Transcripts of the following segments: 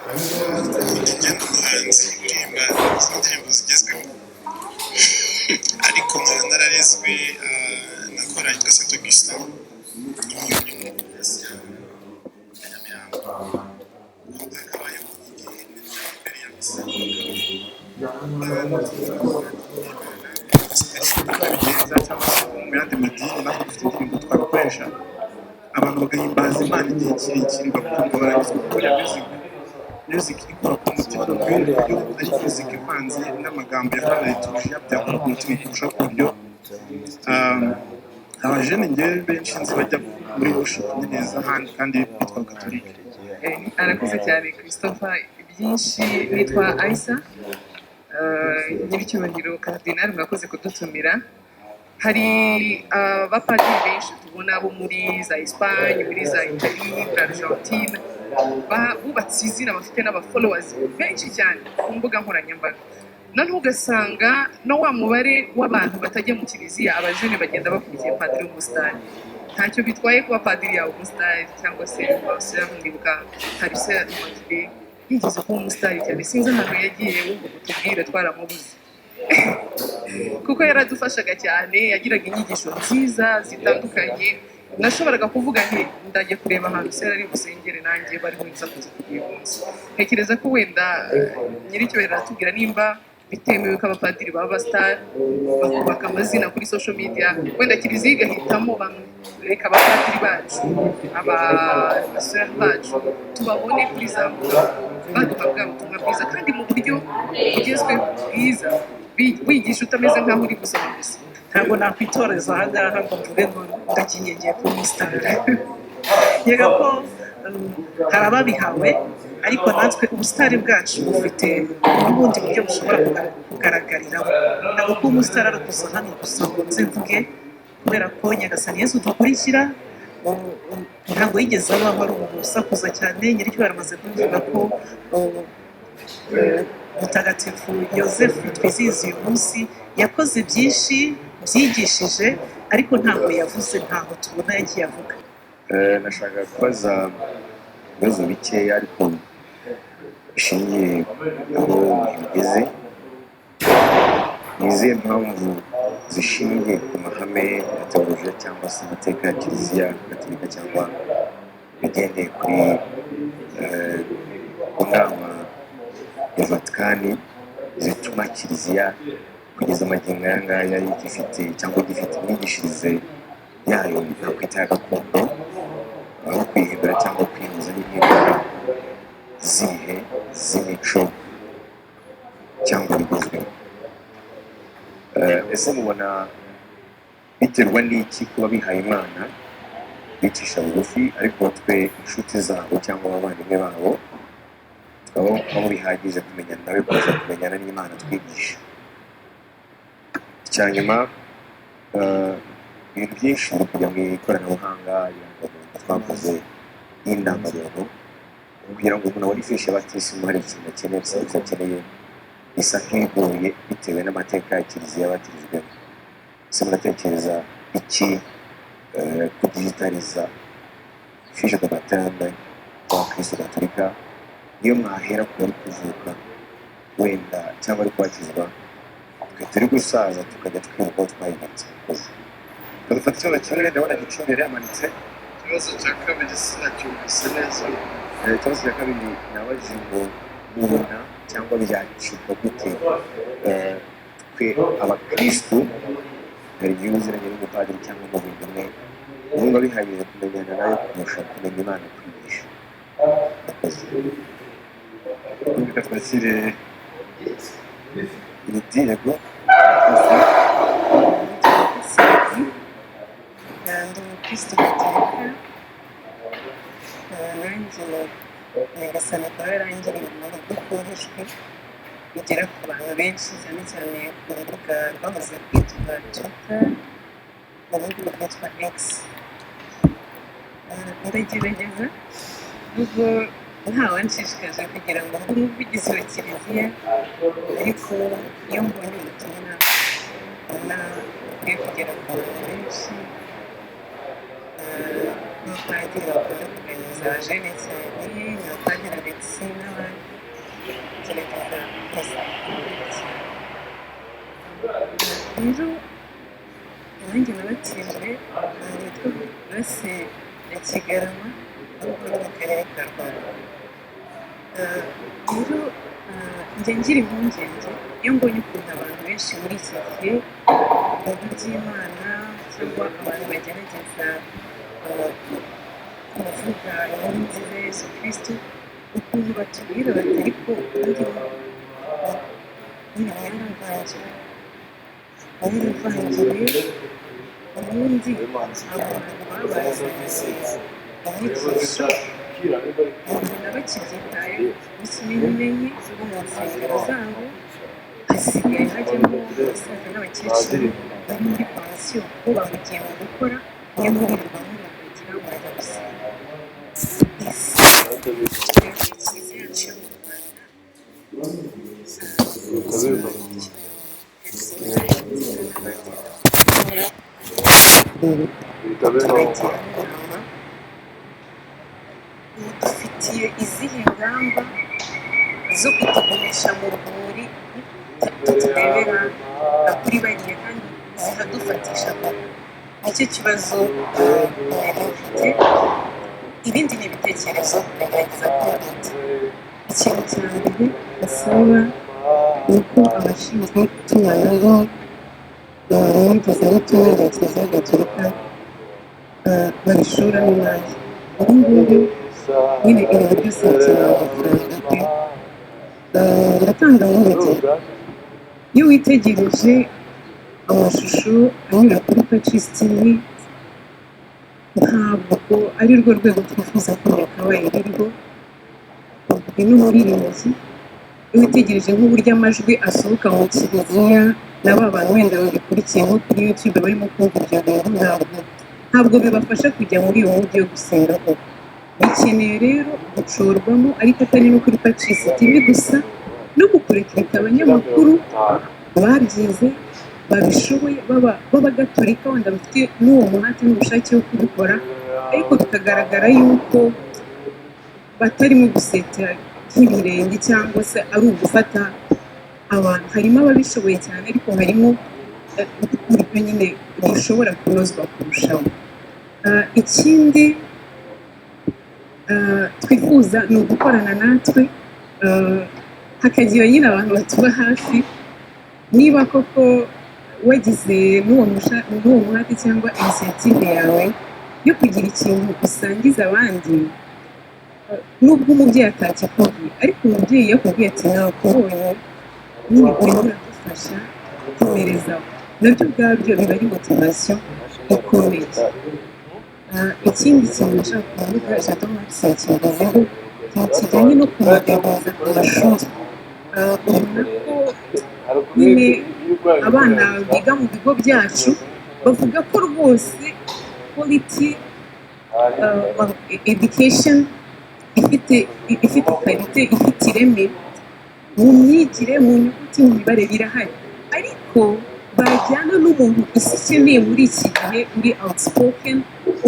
Ngenda umuhanzi uririmba izo ndirimbo zigezweho ariko nkaba nararezwe na korali yitwa Saint Augustin yo muri Nyamirambo. Hakabayeho igihe mbere ya misa twabigenza cyangwa se mu yandi madini natwe dufite indirimbo twakoresha abantu bagahimbaza Imana igihe kirekire bakumva baranyuzwe kuko ya music ikora ku mutima no ku buryo ari music ivanze n'amagambo ya kana liturujia byakora ku mutima kurusha ku buryo abajene ngewe benshi nzi bajya muri worship neza ahandi kandi bitwa Gatolika. Arakoze cyane Christopher. Byinshi nitwa Aisa, nyiricyubahiro Cardinal, mwakoze kudutumira. Hari abapadiri benshi tubona bo muri za Espagne, muri za Italy, muri Argentine, bubatse izina bafite n'abafollowers benshi cyane ku mbuga nkoranyambaga, noneho ugasanga no wa mubare w'abantu batajya mu kiliziya abajene bagenda bakurikiye padiri w'umusitari. Ntacyo bitwaye kuba padiri yawe umusitari cyangwa se abasiramu. Ndibuka Harisa Immaculée yigeze kuba umusitari cyane, sinzi ahantu yagiye wumva kutubwira twaramubuze kuko yaradufashaga cyane, yagiraga inyigisho nziza zitandukanye. Nashoboraga kuvuga nti ndajya kureba ahantu se ari busengere nanjye bari mu nsakuzo kugiye munsi. Ntekereza ko wenda nyiricyubahiro aratubwira nimba bitemewe ko abapadiri baba abasitari bakubaka amazina kuri social media, wenda kiliziya igahitamo reka abapadiri bacu abasiramu bacu tubabone kuri za mbuga baduha bwa butumwa bwiza kandi mu buryo bugezweho bwiza, wigisha utameze nk'aho uri gusoma gusa. Ntabwo nakwitoreza aha ngaha ngo mvuge ngo ndakinyegeye kuba umusitari. Yega ko hari ababihawe, ariko natwe ubusitari bwacu bufite n'ubundi buryo bushobora kugaragariraho. Ntabwo kuba umusitari ari ukuza hano gusa ngo nze mvuge, kubera ko Nyagasani Yesu dukurikira ntabwo yigeze abaho ari umuntu usakuza cyane. Nyiricyubahiro amaze kuvuga ko Mutagatifu Yosefu twizihiza uyu munsi yakoze byinshi byigishije, ariko ntabwo yavuze, ntabwo tubona yagiye avuga. Nashaka kubaza ibibazo bikeya ariko bishingiye aho bigeze. Ni izihe mpamvu zishingiye ku mahame ya teolojiya cyangwa se amateka ya kiliziya gatolika cyangwa bigendeye kuri inama ya Vatikani zituma kiliziya kugeza amagingo aya ngaya gifite cyangwa gifite imyigishirize yayo nakwita ya gakondo, aho kwihindura cyangwa kwihuza n'impinduka zihe z'imico cyangwa bigezweho? Ese mubona biterwa n'iki kuba bihaye Imana bicisha bugufi, ariko twe inshuti zabo cyangwa abavandimwe babo tukaba bihagije kumenyana nawe, kuza kumenyana n'Imana twigisha? Icya nyuma, ibintu byinshi biri kujya mu ikoranabuhanga, twakoze y'indangamuntu kugira ngo umuntu abone ifishi ya batisimu hari ikintu akeneye, serivisi akeneye isa nk'igoye bitewe n'amateka ya kiliziya batirijwemo. Ese muratekereza iki kudigitaliza fiche de baptême z'abakristo gatolika niyo mwahera ku bari kuvuka wenda cyangwa ari kwakizwa, twe turi gusaza tukajya twibuka aho twayigatse umukozi? Dufata ikibazo kimwe, ndabona gicumbi yamanitse. Ikibazo cya kabiri sinacyumvise neza. Ikibazo cya kabiri nabajije ngo mubona cyangwa byacika gute twe abakristu hari igihe uziranye n'umupadiri cyangwa umuvindimwe niba bihagije kumenyana nawe kurusha kumenya Imana kwigisha? Murakoze. Reka twakire Yego. Ndi umukristo gatolika, nanjye Nyagasani akaba yarangiriye ubuntu bwo koroshwe bigera ku bantu benshi, cyane cyane ku rubuga rwamaze kwitwa Twitter, mu rubuga rwitwa X. Ndagerageza nubwo ntawanshishikaje kugira ngo mbe umuvugizi wa kiliziya, ariko iyo mbonye ubutumwa mbona bukwiye kugera ku bantu benshi abapadiri bakunda kuganiriza abajene cyane abapadiri Alexis n'abandi gerageza kubakurikira rero nanjye nabatsinzwe ahantu hitwa Paruwasi ya Kigarama ahubwo ni mu karere ka Rwanda rero njya ngira impungenge iyo mbonye ukuntu abantu benshi muri iki gihe mu by'Imana cyangwa abantu bagerageza kuvuga inkuru nziza ya Yesu Kristo ukuntu batubwira bati ariko ubundi nyine mwaravangiwe ubundi abantu babazaniye inyigisho ubona bakibyitayeho n'ikimenyimenyi bo mu nsengero zabo hasigaye hajyamo abasaza n'abakecuru bari muri pansiyo bo bahugiye mu gukora iyo mubirirwa murabagira murajya gusenga kiliziya yacu yo mu Rwanda dufitiye izihe ngamba zo kutugumisha mu rwuri tuturebera kuri bariya kandi zikadufatisha nicyo kibazo nari mfite ibindi ni ibitekerezo ndagerageza kubita ikintu cya mbere basaba ni uko abashinzwe itumanaho iyogezabutumwa rya kiliziya gatolika babishoramo imari ubu ngubu nyine ibintu byose bikeneye amafaranga pe ndatanga nk'urugero iyo witegereje amashusho anyura kuri Pacis TV ntabwo ari rwo rwego twifuza ko yakabaye ririho ni n'umuririmbyi iyo witegereje nk'uburyo amajwi asohoka mu kiliziya na ba bantu wenda babikurikiye nko kuri YouTube barimo kumva ibyo bintu ntabwo bibafasha kujya muri uwo mujyi wo gusenga koko bikeneye rero gucorwamo ariko atari no kuri Pacis TV gusa no gukurikira abanyamakuru babyize babishoboye b'abagatolika wenda bafite n'uwo muhate n'ubushake wo kubikora ariko bikagaragara yuko batarimo gusetera nk'ibirenge cyangwa se ari ugufata abantu harimo ababishoboye cyane ariko harimo uburyo nyine bishobora kunozwa kurushaho ikindi twifuza ni ugukorana natwe hakagira nyine abantu batuba hafi niba koko wagize n'uwo muhate cyangwa inisiyative yawe yo kugira ikintu usangiza abandi nubwo umubyeyi atakikubwiye ariko umubyeyi yakubwiye ati nakubonye nyine urimo uradufasha komerezaho nabyo ubwabyo biba ari motivasiyo ikomeye ikindi kintu nashaka kuvuga Jado Max yakigezeho kijyanye no kumodereza ku mashuri ubona ko nyine abana biga mu bigo byacu bavuga ko rwose quality education ifite karite ifite ireme mu myigire mu nyuguti mu mibare birahari ariko bajyana n'umuntu isi ikeneye muri iki gihe uri outspoken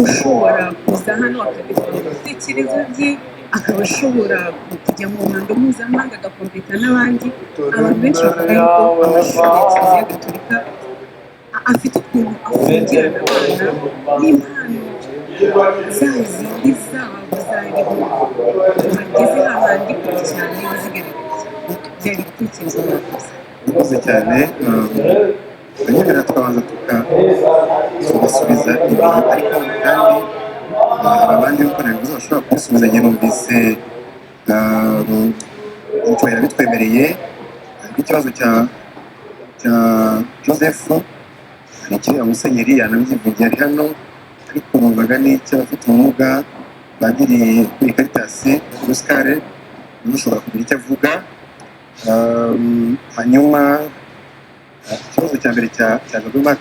ushobora kuza hano akabivuga ibitekerezo bye akaba ashobora kujya mu ruhando mpuzamahanga agakompeta n'abandi abantu benshi bavuga yuko amashuri ya kiliziya gatolika afite ukuntu afungirana abana n'impano za zindi zabo zariho bageze hahandi kure cyane bazigaragaza byari ibitekerezo mwakoze murakoze cyane hanyuma tukabanza tugasubiza ibintu ariko kandi hari abandi bikoresho bashobora kubisubiza njye numvise inshuro yabitwemereye harimo ikibazo cya Joseph hari ikireba musenyeri yanabyivugiye ari hano ariko numvaga n'icy'abafite ubumuga badiri kuri Caritas Oscar ushobora kugira icyo avuga hanyuma ikibazo cya mbere cya Jado Max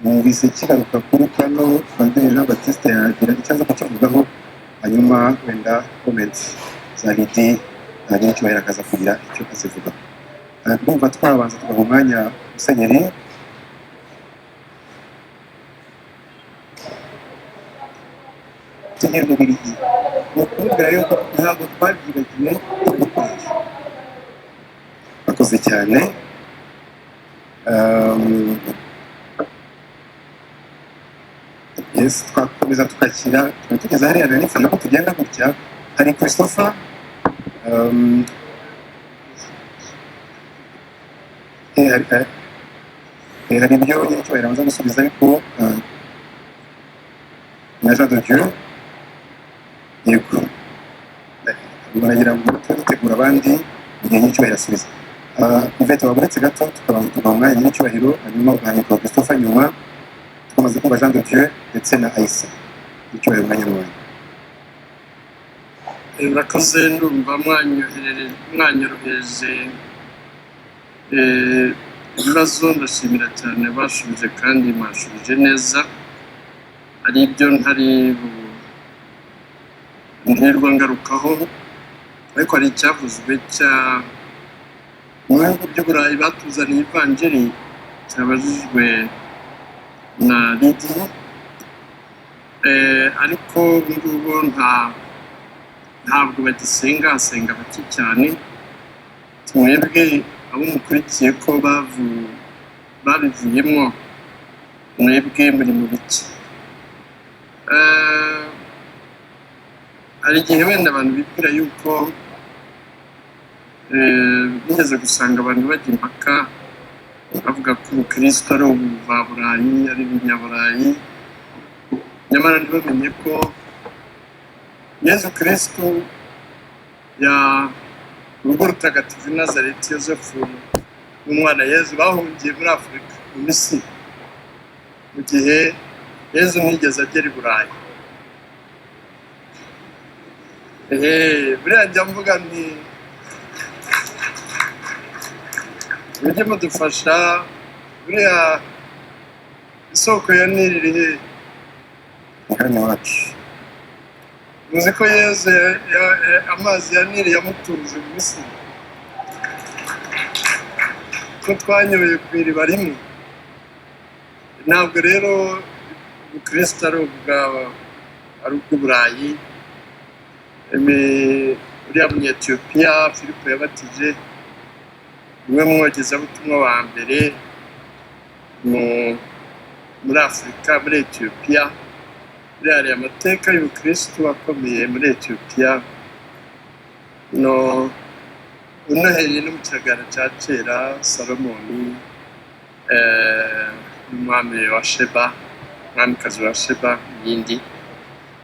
numvise kigaruka kuri kano Padiri Jean Baptiste yagira icyo aza kukivugaho hanyuma wenda comments za Lidi nagira icyo akaza kugira icyo azivuga ndumva twabanza tugaha umwanya musenyeri tugira umubirigi ni ukubwira yuko ntabwo twabyibagiwe tugakoresha bakoze cyane. Yes, twakomeza tukakira tugeze hariya rero nifuza ko tugenda gutya. Hari Christopher hari ibyo n'icyubahiro amaze gusubiza ariko na Jean de Dieu yego baragira ngo turitegura abandi mu gihe n'icyubahiro asubiza. Ivete wabonetse gato tukabanza tugaha umwanya n'icyubahiro hanyuma ugahanyuka Christopher nyuma twamaze kumva Jean de Dieu ndetse na Aïssa n'icyubahiro umwanya n'umwanya. Murakoze ndumva mwanyoroheje ibibazo. Ndashimira cyane bashubije kandi mwashubije neza, ari ibyo ntari nterwa ngarukaho, ariko hari icyavuzwe cya mu bihugu by'Uburayi batuzaniye ivanjiri cyabajijwe na Lidiya, ariko ngubu ntabwo bagisenga, hasenga bake cyane. Mwebwe abo mukurikiye ko babivuyemo, mwebwe muri mu biki? Hari igihe wenda abantu bibwira yuko bigeze gusanga abantu bajya impaka bavuga ko ubukristo ari ubuvaburayi, ari ibinyaburayi, nyamara ntibamenye ko Yezu Kristo urugo rutagatifu i Nazareti, Yosefu n'umwana Yezu bahungiye muri Afurika mu Misiri mu gihe Yezu ntiyigeze agera i Burayi. Buriya njya mvuga nti mujye mudufasha, buriya isoko ya Nili iri hehe? Hano wacu muzi ko Yezu amazi ya Nili yamutunze mu Misiri, ko twanyoye ku iriba rimwe. Ntabwo rero ubukristo ari ubw'Uburayi. Uriya Munyetiyopiya Filipo yabatije niwe mwogezabutumwa wa mbere muri Afurika, muri Etiyopiya. Buriya hari amateka y'ubukristo akomeye muri Etiyopiya, unohereye no mu kiragano cya kera Salomoni n'umwami wa Sheba, umwamikazi wa Sheba n'iyindi.